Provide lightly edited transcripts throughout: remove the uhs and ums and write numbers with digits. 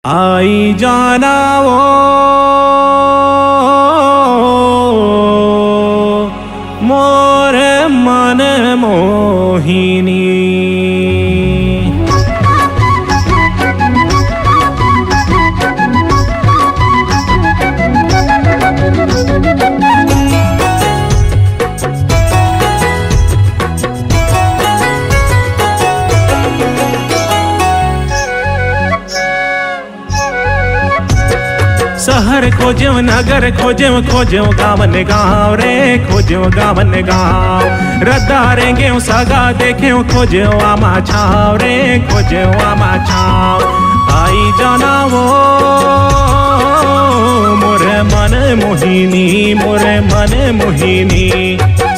आई जाना वो मोर मन मोहिनी। शहर खोज्यो नगर खोज्यो खोज्यो गावन गाँव रे खोज्यो गावन गाँव। रद्दारेंगे सगा देखे खोज्यो आमा छाव रे खोज्यो आमा छाव। आई जाना वो मोरे मन मोहिनी मोरे मन मोहिनी।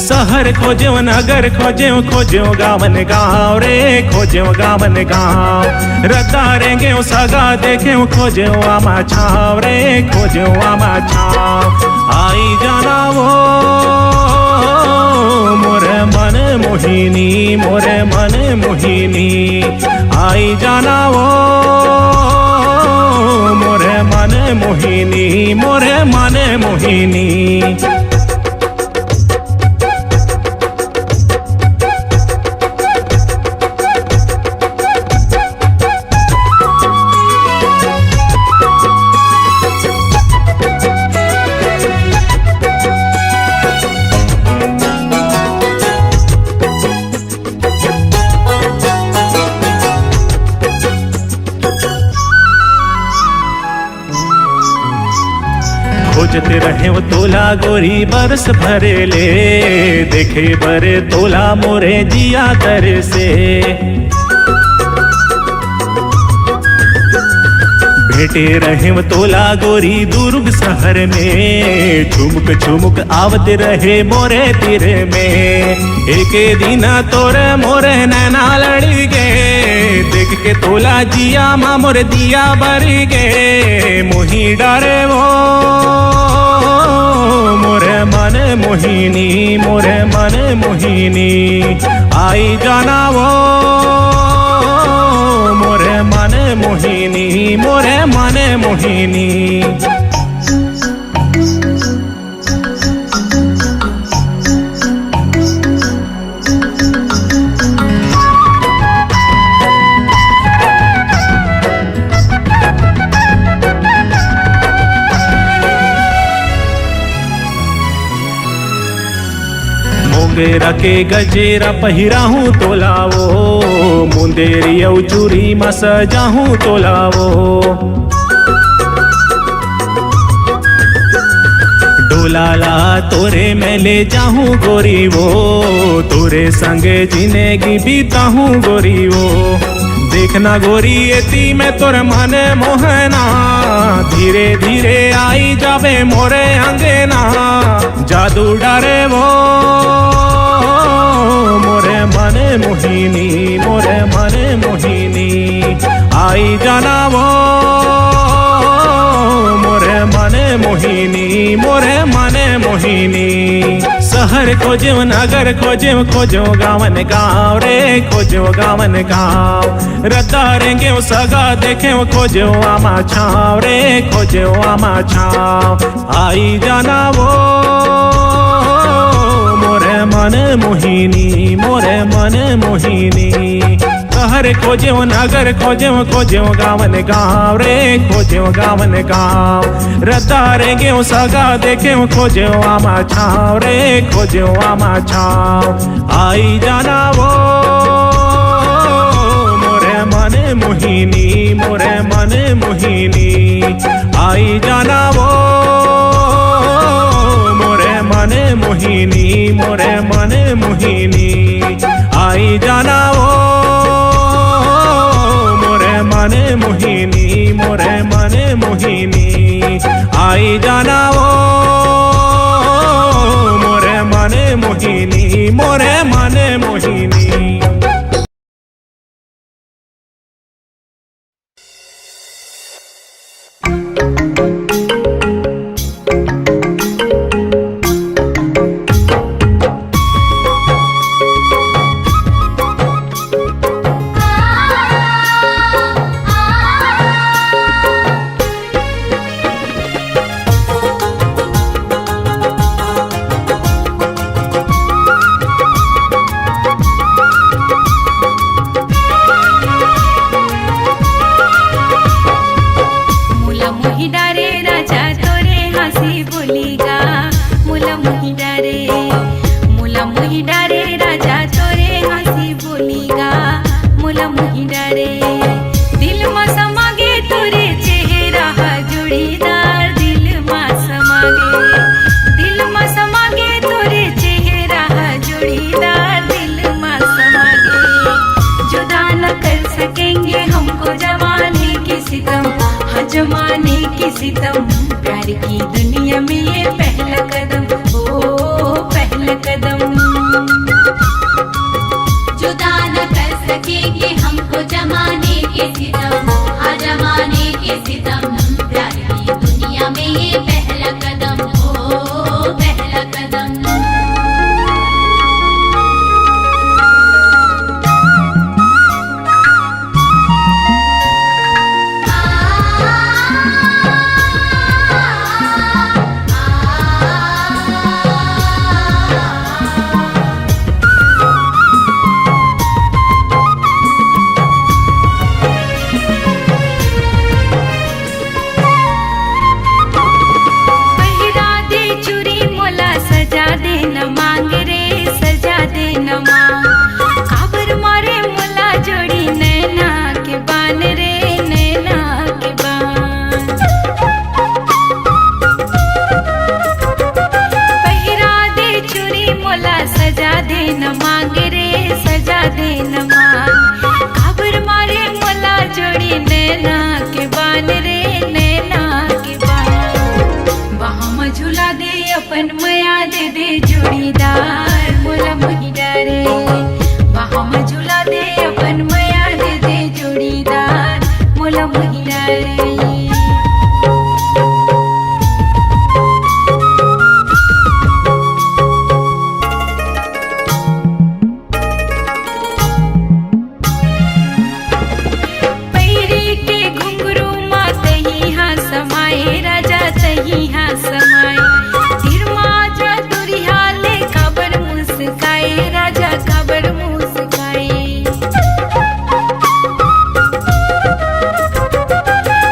शहर खोज्यो नगर खोज्यो खोज्यो गावन गाँव रे खोज्यो गावन गाँव। रद्दारेंगे सगा देखे खोज्यो आमा छाव रे खोज्यो आमा छाव। आई जाना वो मोरे मन मोहिनी मोरे मन मोहिनी। आई जाना वो मोरे मन मोहिनी मोरे मन मोहिनी। खोजते रहे वो तोला गोरी बरस भरे ले देखे बरे तोला मोरे जिया तर से। भेटे रहे वो तोला गोरी दुर्ग शहर में झुमुक झुमुक आवते रहे मोरे तीर में। एक दिन तोरे मोरे नैना लड़ी गे देख के तोला जिया माँ मोरे दिया बरी गे। मोही डरे वो मोरे मन मोहिनी मोरे मन मोहिनी। आई जाना वो मोरे मन मोहिनी मोरे मन मोहिनी। मुंगेरा के गजेरा पहिरा हूँ तोलावो मुंदेरी चूरी में सजा हूँ तोलावो। डोलाला तोरे मैं ले जाऊँ गोरी वो तोरे संगे जिंदगी बीता हूँ गोरी वो। देखना गोरी एती मैं तोर मन मोहना धीरे धीरे आई जावे मोरे अंगना। जादू डरे वो मोरे मन मोहिनी मोरे मन मोहिनी। आई जाना वो मोरे मन मोहिनी मोरे मन मोहिनी। शहर खोज्यो नगर खोज्यो खोज्यो गावन गाँव रे खोज्यो गावन गाँव। रद्दारेंगे सगा देखे खोज्यो आमा छाव रे खोज्यो आमा छाव। आई जाना वो मोरे मन मोहिनी मोरे मन मोहिनी। शहर खोज्यो नगर खोज्यो खोज्यो गावन गाँव रे खोज्यो गावन गाँव। रद्दारेंगे सगा देखे खोज्यो आमा छाव रे खोज्यो आमा छाव। आई जाना वो मोरे मन मोहिनी मोरे मन मोहिनी। आई जाना वो मोरे मन मोहिनी मोरे मन मोहिनी। आई जाना वो मोरे मन मोहिनी मोरे मन मोहिनी। आई जाना वो मोरे मन मोहिनी मोरे मन मोहिनी। कर सकेंगे हमको जमाने के सितम, हाँ जमाने के सितम। प्यार की दुनिया में ये पहला कदम, ओ पहला कदम। जुदा न कर सकेंगे हमको जमाने के सितम, हाँ जमाने के सितम। प्यार की दुनिया में ये पहला कदम, ओ पहला कदम। अपन मया दे दे जोड़ीदार मोला महिला रे, वहाँ झूला दे अपन मया दे दे जोड़ीदार मोला महिला रे। पैरी के घुंघरू मा तही हाँ समाये राजा तही हाँ समाये, राजा काबर मुस्काए।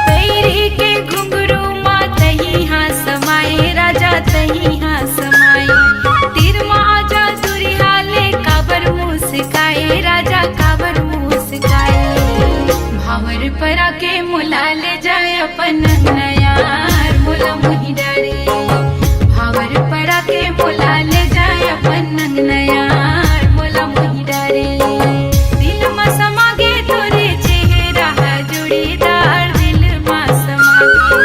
पैरी के घुंघरू मा तही हाँ समाये राजा तही हाँ समाये, तीर मा आजा दुरिहा ले काबर मुस्काए राजा काबर मुस्काए। भावर परा के मुला ले जाए अपन नयार मोला मोही डरे, भावर परा के मुला ले जाए अपन नयार मोला मोही डरे। दिल मा समागे तोरे चेहरा जोड़ीदार, दिल मा समागे,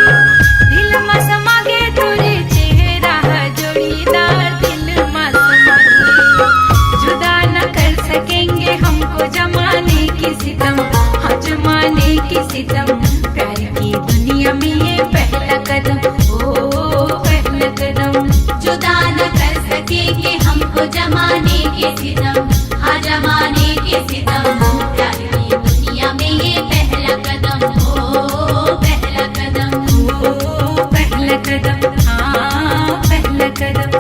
दिल मा समागे तोरे चेहरा जोड़ीदार, दिल मा समागे। जुदा न कर सकेंगे हमको जमाने के सितम, हाँ जमाने के सितम। प्यार की दुनिया में ये पहला कदम, ओ पहला कदम। जुदा न कर सकेंगे हमको जमाने के सितम, हाँ जमाने के सितम। प्यार की दुनिया में ये पहला कदम, ओ पहला कदम, ओ पहला कदम, हाँ पहला कदम।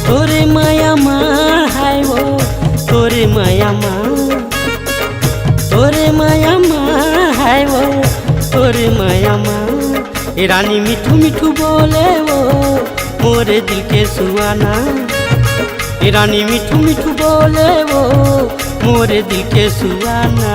तोरे माया माँ है वो, तोरे माया माँ, तोरे माया माँ है वो, तोरे माया माँ। ए रानी मिठू मिठू बोले वो मोरे दिल के सुहाना, ए रानी मिठू मिठू बोले वो मोरे दिल के सुहाना।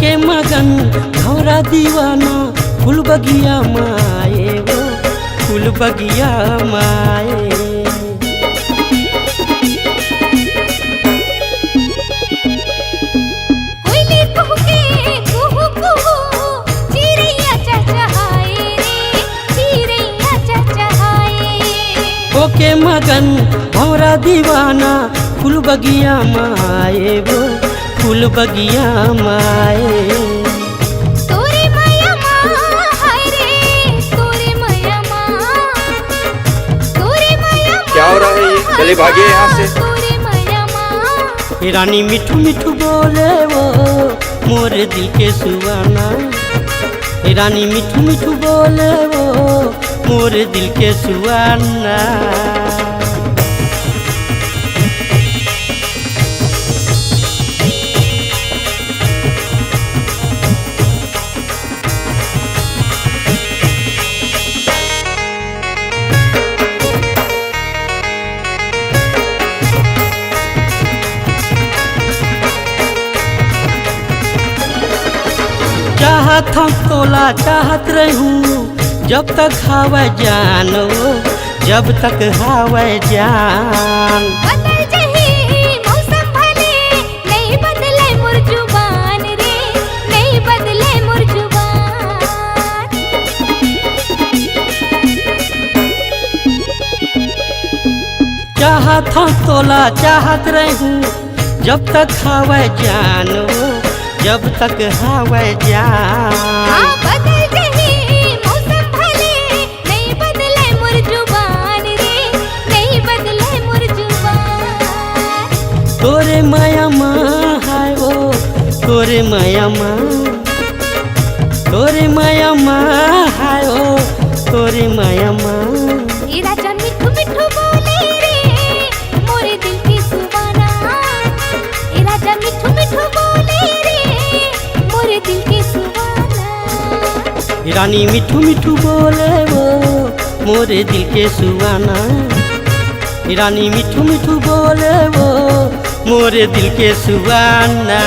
होके मगन भौरा दीवाना फूल बगिया माए वो फूल बगिया माए। कोयली कुहके कुहू कुहू चिड़ैया चहचहाए रे चिड़ैया चहचहाए। होके मगन भौरा दीवाना फूल बगिया माए वो फूल बगिया माए। तोरे माया माँ हाय रे तोरे माया माँ तोरे माया माँ क्या हो रहा है ये? चले भागे यहाँ से। तोरे माया माँ। हे रानी मिठू मिठू बोले वो मोरे दिल के सुवाना। हे रानी मिठू मिठू बोले वो मोरे दिल के सुवाना। चाहत हम तोला चाहत रहूं जब तक हवा जान वो जब तक हवा जान। बदल जही मौसम भले नहीं बदले मोर जुबान रे नहीं बदले मोर जुबान। चाहत हम तोला चाहत रहूं जब तक हवा जान वो जब तक हवा जान। बदल जही मौसम भले नहीं बदले मोर जुबान रे नहीं बदले मोर जुबान। तोरे माया माँ हाय वो तोरे माया माँ तोरे माया माँ हाय वो तोरे माया माँ। ए राजा मिठू मिठू बोले रे मोरे दिल की सुबाना। ए राजा मिठू मिठू बोले रे मोरे दिल की सुबाना। रानी मिठू मिठू बोले वो मोरे दिल के सुवाना। रानी मिठू मिठू बोले वो मोरे दिल के सुवाना।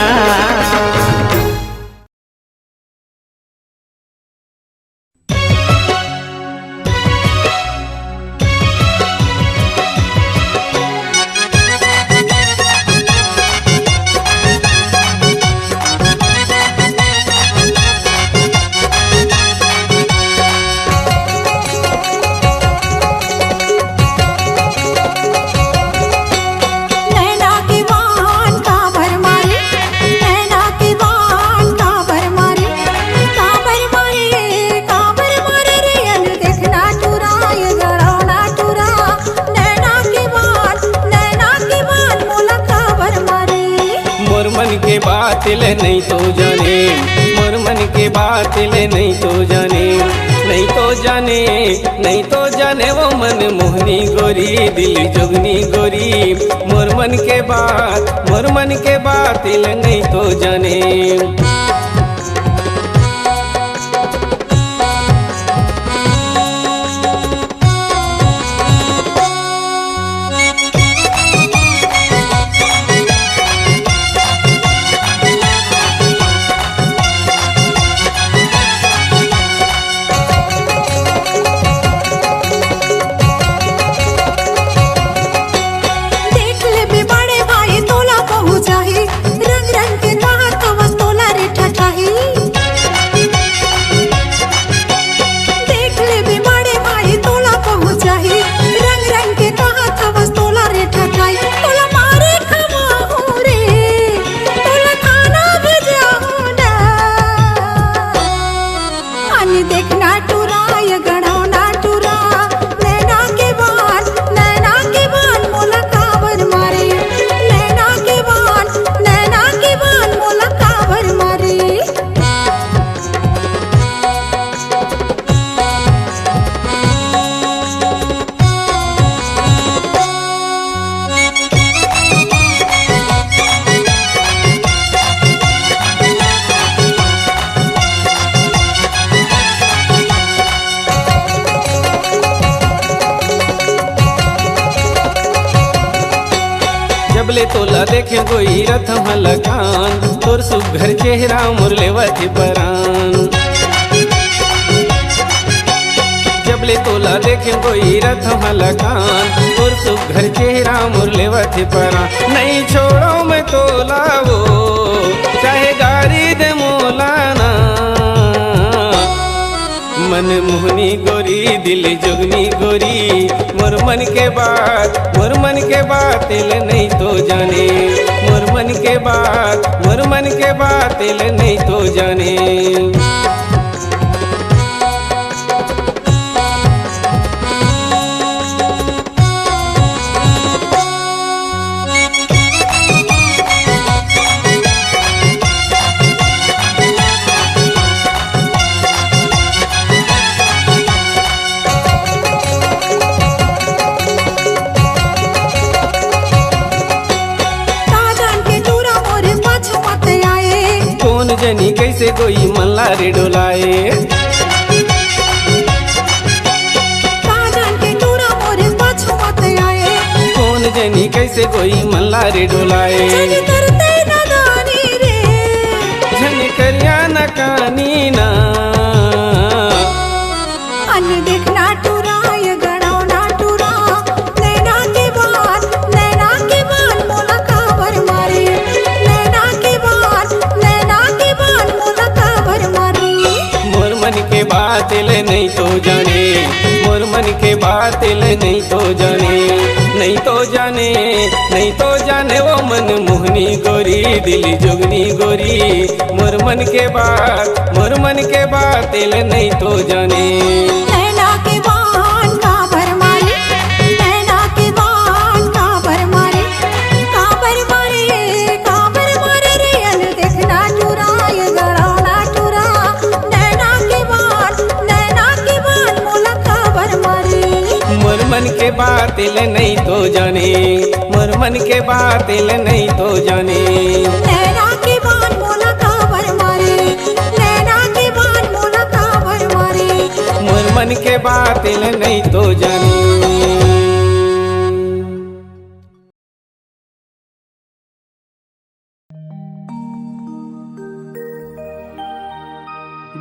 नैना की बान का भर मारी नैना की बान का भर मारी रे अन देखना चुरा ये जड़ाना चुरा। नैना की बान मोला का भर मारी। मोर मन के बात ले नहीं तो जाने मोर मन के बात ले नहीं तो जाने नहीं तो जाने नहीं तो जाने वो मन मोहनी गोरी दिल जोगनी गोरी। मोर मन के बात ले नहीं तो जाने। देख ले बे बड़े भाई तोला बहु जाही रंग रंग के कहा तवा तोला रे ठठा जबले तोला देखे कोई रथ मलकान तोर सुघर चेहरा मुरलेवत परान जबले तोला देखे कोई रथ मलकान तोर सुघर चेहरा मुरलेवत परान नहीं छोड़ो मैं तोला वो चाहे गारी दे मोलाना मन मोहनी गोरी दिल जोगनी गोरी मोर मन के बात तिल नहीं तो जाने मोर मन के बात तिल नहीं तो जाने जनी कैसे कोई मल्ला रे डोलाए कौन जनी कैसे कोई मल्ला रे डोलाए झन करिया न कानी ना देखना टुराय गड़ाओ ना टुरा नैना के बाल मोला काबर मारे नैना के बाल मोला काबर मारे मोर मन के बात ले नहीं तो जाने मोर मन के बात ले नहीं तो जाने नहीं तो जाने वो मन मोहनी गोरी दिल जोगनी गोरी मोर मन के बात ले नहीं तो जाने नैना के बाल काबर मारे नैना के बाल काबर मारे रे अन देखना टुराय गड़ाओ ना टुरा नैना के बाल मोला काबर मारे मोर मन के बात ले नहीं तो जाने मोर मन के बात ले नहीं तो जाने नैना के बाल मोला काबर मारे नैना के बाल मोला काबर मारे मोर मन के बात ले नहीं तो जाने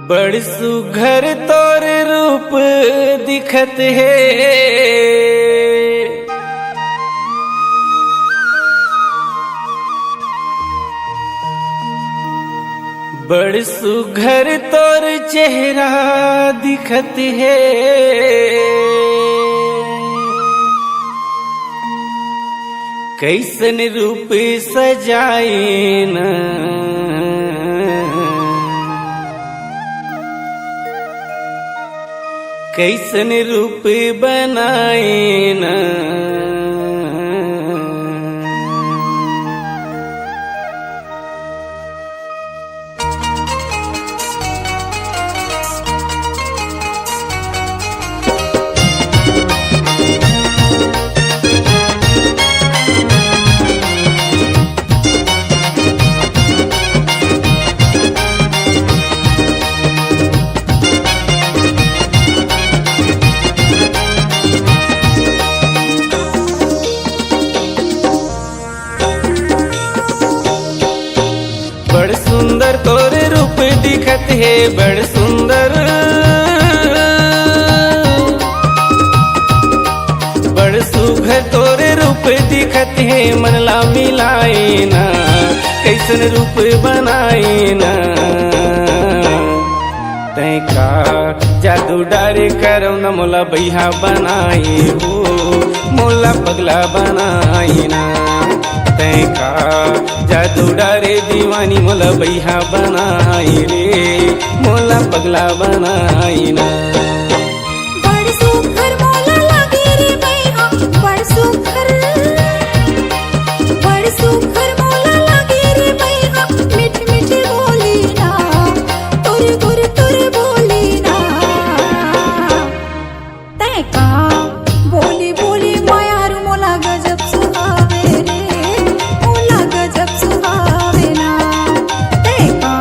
बड़ सुघर तोर रूप दिखत है बड़ सुघर तोर चेहरा दिखत है कैसन रूप सजाए न कैसन रूप बनाए न बड़ सुंदर तोर रूप दिखत है बड़ सुंदर बड़ सुघर तोर रूप दिखत है मनला मिलाए ना कैसन रूप बनाए ना तै का जादू डारे करौ न मोला बैहा बनाए हो मोला पगला बनाए ना तै का जादू डारे दीवानी मोला बैहा बनाई रे मोला पगला बनाई ना बड़ सुघर मोला लागे रे बैहा बड़ सुघर मोला लागे रे बैहा मीठ मीठ बोली ना तुर बोली ना तै का बोली बोली मायार मोला गजब सुहावे रे मोला गजब सुहावे ना तै का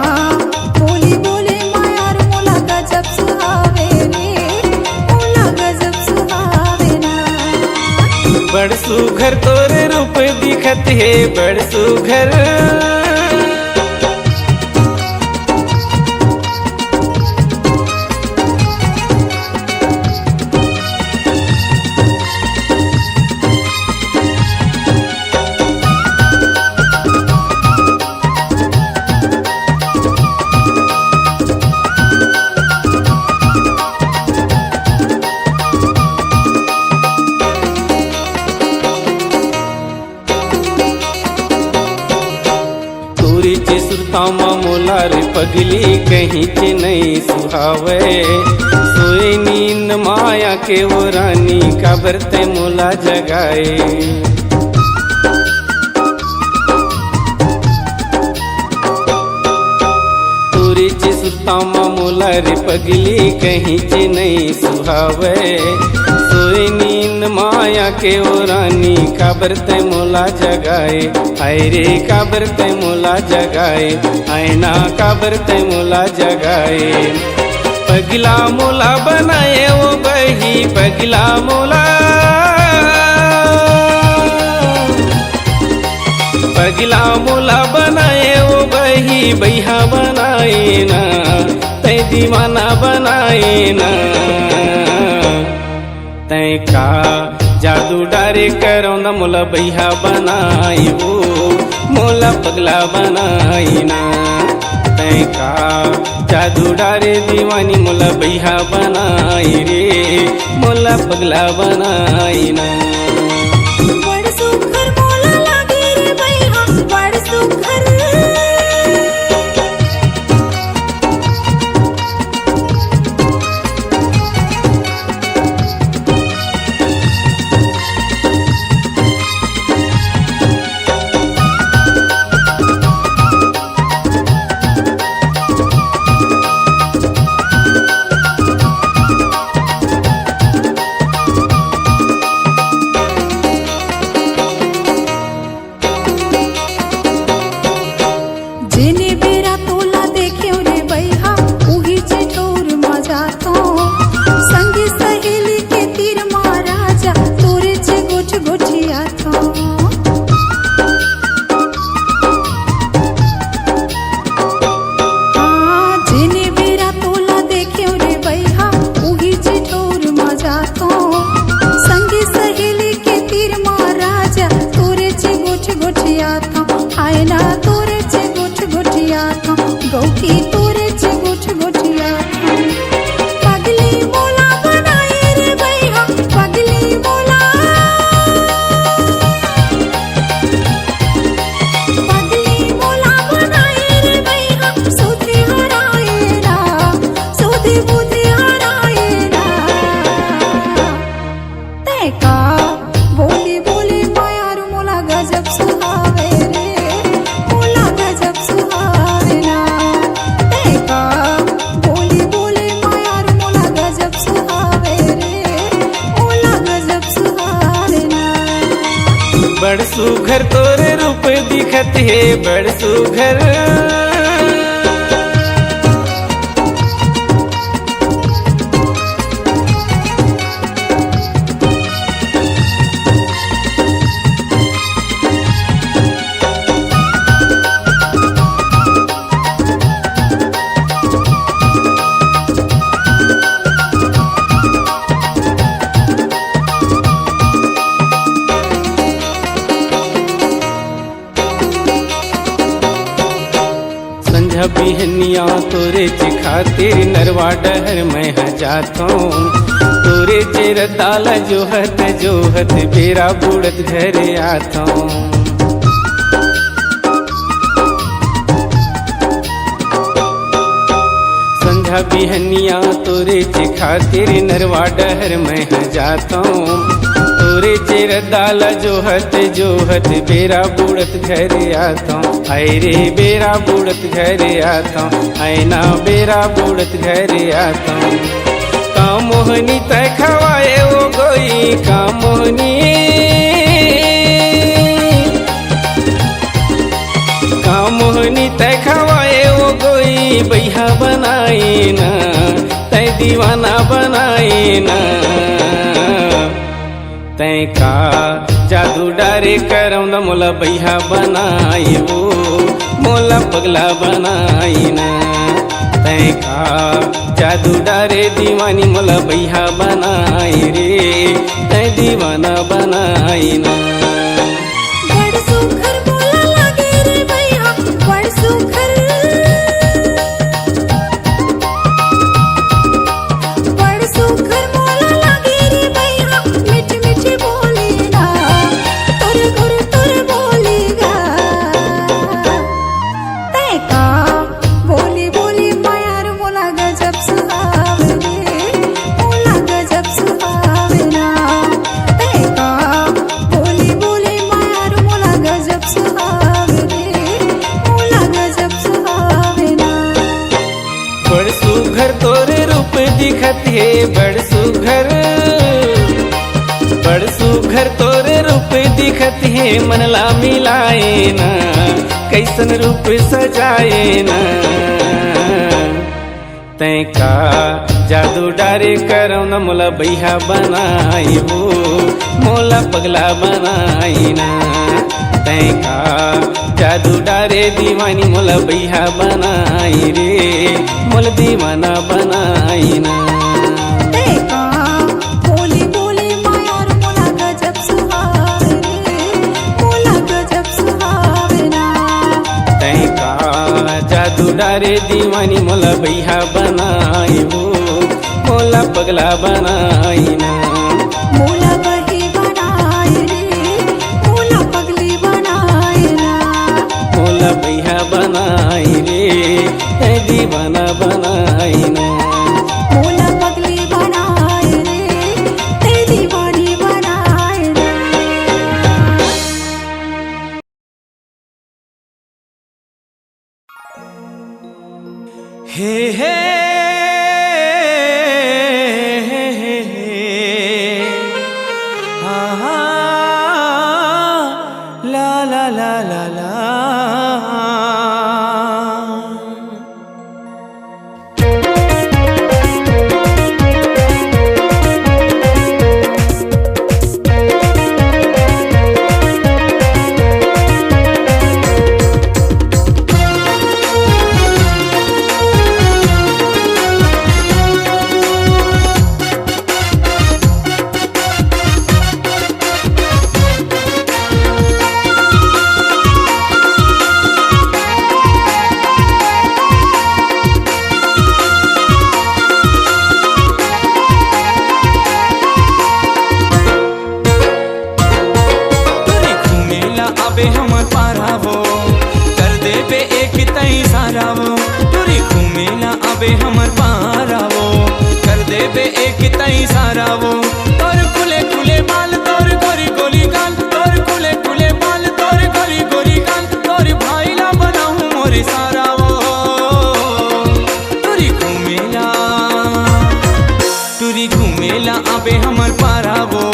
बोली बोली मायार मोला गजब सुहावे रे दिखत है बड़ सुघर। तुरीचे सुरतामा मोलार पगली कहीं चे नहीं सुहावे। सोए नींद माया के वो रानी का बरते मोला जगाए। तुरीचे सुरतामा मोलार पगली कहीं चे नहीं सुहावे। सोए नींद माया के वो रानी का बरते मोला जगाए। हाय रे का बरते मोला जगाए, आईना का बरते मोला जगाए। पगला मोला बनाए वो बही पगला मोला। पगला मोला बनाए वो बही बैहा बनाए ना, तै दीवाना बनाए ना। तै का जादू डारे करौंदा मोला बैहा बनाई वो मोला पगला बनाई ना। तै का जादू डारे दीवानी मोला बैहा बनाई रे मोला पगला बनाई ना। बड़ सुघर मोला लागे रे बैहा बड़ सुघर। जेने बेरा तोला देख्यो रे बैहा उही चे ठोर मजा तो। संगी सहेली के तीर महाराजा तोरे चे गोठ गोठिया तो। हाँ जेने बेरा तोला देख्यो रे बैहा उही चे ठोर मजा तो। संगी सहेली के तीर महाराजा तोरे चे गोठ गोठिया तो। आयना तोरे चे गोठ गोठिया तो। गौकी तोरे चे गोठ गोठिया तो। पगली मोला बनाए रे बैहा पगली मोला। पगली मोला बनाए रे बैहा सोधे हराए ना, सोधे बुधे हराए ना। तै का बोले बोले मायारू मोला गजब सुहावे रे मोला गजब सुहावे ना। तै का बोले बोले मायारू मोला गजब सुहावे रे मोला गजब सुहावे ना। बड़ सुघर तोरे रूप दिखत है बड़ सुघर। संझा बिहनिया तोरे चे खातिर नरवा डहर मैं जातो। तोरे चे रताला जोहत जोहत बेरा बुड़त घरे आतो। संझा बिहनिया तोरे चे खातिर नरवा डहर मैं जातो। तोरे चे रदाला जोहत जोहत बेरा बुड़त घरे आतो। हाय रे बेरा बुड़त घरे आतो, आईना बेरा बुड़त घरे आतो। का मोहनी तय खवाए वो गोई का मोहनी। का मोहनी तय खवाए वो गोई बैहा बनाई ना, तय दीवाना बनाई ना। तय का जादू डारे करम द मोला बैहा बनाई वो मोला पगला बनाई ना तय का जादू डारे दीवानी मोला बैहा बनाई रे तय दीवाना बनाई ना बड़ सुघर बोला लागे रे भैया बड़ सुघर बोला लागे रे भैया मीठ मीठ बोली ना तोर बोलेगा तय का बोली बोली मायार मोला गजब सुहावे मोला गजब सुहावे ना तय का बोली बोली मायार मोला गजब सुहावे मोला गजब सुहावे ना बड़ सुघर तोरे रूप दिखत है बड़ सुघर तोरे रूप दिखत है मनला मिलाए ना कैसन रूप सजाए ना तय का जादू डारे करम न मोला बैहा बनाई वो मोला पगला बनाई ना तय का जादू डारे दीवानी मोला बैहा बनाई रे मोला दीवाना बनाई ना तय का बोली बोली मायार मोला गजब सुहावे मोला गजब सुहावे ना तय का जादू डारे दीवानी मोला बैहा बनाई वो मोला पगला बनाई ना मोला बही बनाए रे मोला पगली बनाए ना मोला बैहा बनाई रे तय दीवाना बनाई ना मोला पगली बनाए रे ते दीवानी बनाए ना हे हे ला ला ला ला ला अबे हमर पारा वो कर दे बे एक तई सारा वो तोर खुले खुले बाल तोर गोरी गोली गाल तोर खुले खुले बाल तोर गोरी गोली गाल तोर भाई ला बनाऊं मोरे सारा वो टूरी घूमेला अबे हमर पारा वो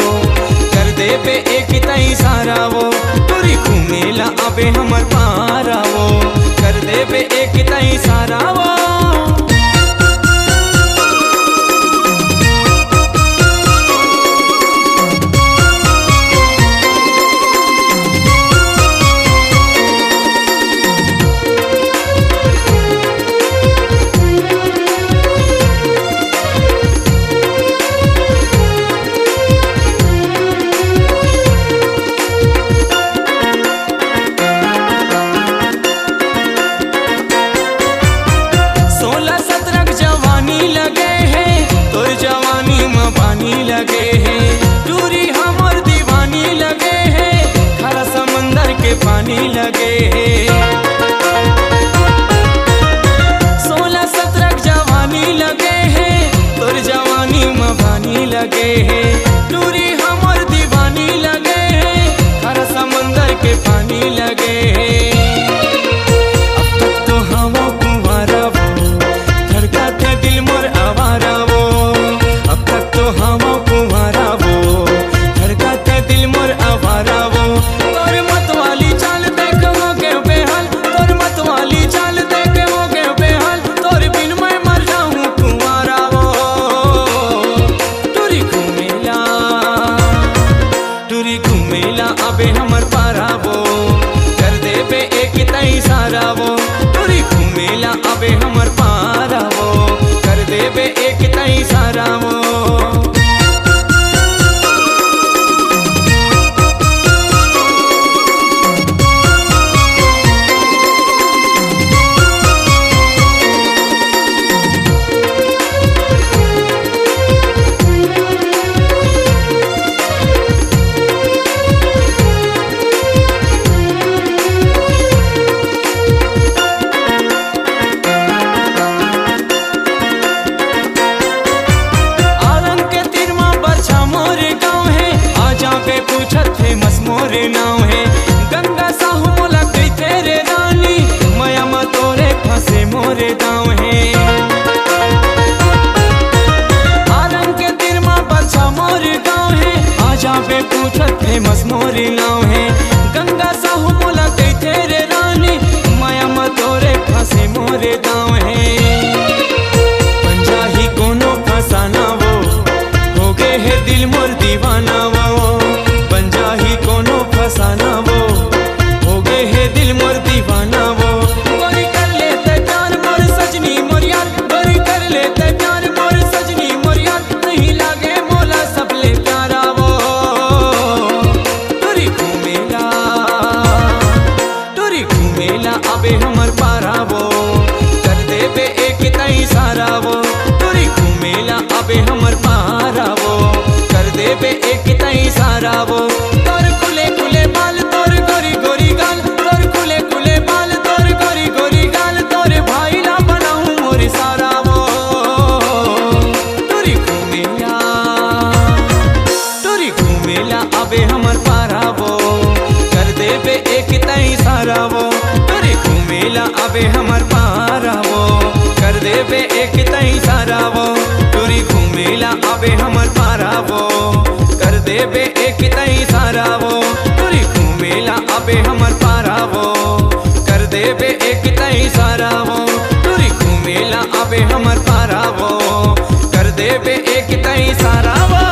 कर दे बे एक तई सारा वो टूरी घूमेला अबे हमर पारा वो कर दे बे एक तई सारा वो लगे है टूरी हमर दीवानी लगे है खारा समंदर के पानी लगे है 16-17 जवानी लगे है तोर जवानी में पानी लगे है टूरी हमर दीवानी लगे है खारा समंदर के पानी लगे है अब तक तो हवा कुंवारा वो धड़का थे दिल मोर आवारा वो अब तक तो हवा कुंवारा वो धड़का थे दिल मोर आवारा वो तोर मत वाली चाल देखो के गाँव है। आरंग के तिरमा बच्चा मोर गाँव है, आजा पे पूछत फेमस मोर गाँव है। गंगा साहू मोला कई तेरे रानी, माया मतोरे फंसे मोर गाँव है। पंजाही कोनो फसाना वो, हो गए है दिल मोर दीवाना वो। पंजाही कोनो फसाना वो, हो गए है दिल मोर दीवाना वो। गोरी कर लेते प्यार मोर सजनी मोर यार, गोरी कर लेते प्यार मोर सजनी मोर यार। नहीं लागे मोला सबले प्यारा वो, टोरी घूमेला अबे हमर पारा वो, कर देबे एक तई सारा वो। टोरी घूमेला अबे हमर पारा वो, कर देबे एक तई सारा वो। तोर खुले खुले बाल तोर गोरी गोरी गाल, तोर खुले खुले बाल तोर गोरी गोरी गाल। तोरे भाई ला बनाऊं मोर सारा वो, टोरी घूमेला अबे हमर पारा वो, कर देबे एक तई सारा वो। टोरी घूमेला अबे हमर पारा वो, कर देबे एक तई सारा वो। टोरी घूमेला अबे हमर पारा वो, कर देबे एक तई सारा वो। टोरी घूमेला अबे हमर पारा वो, कर देबे एक तई सारा वो। टोरी घूमेला अबे हमर पारा वो, कर देबे एक तई सारा वो।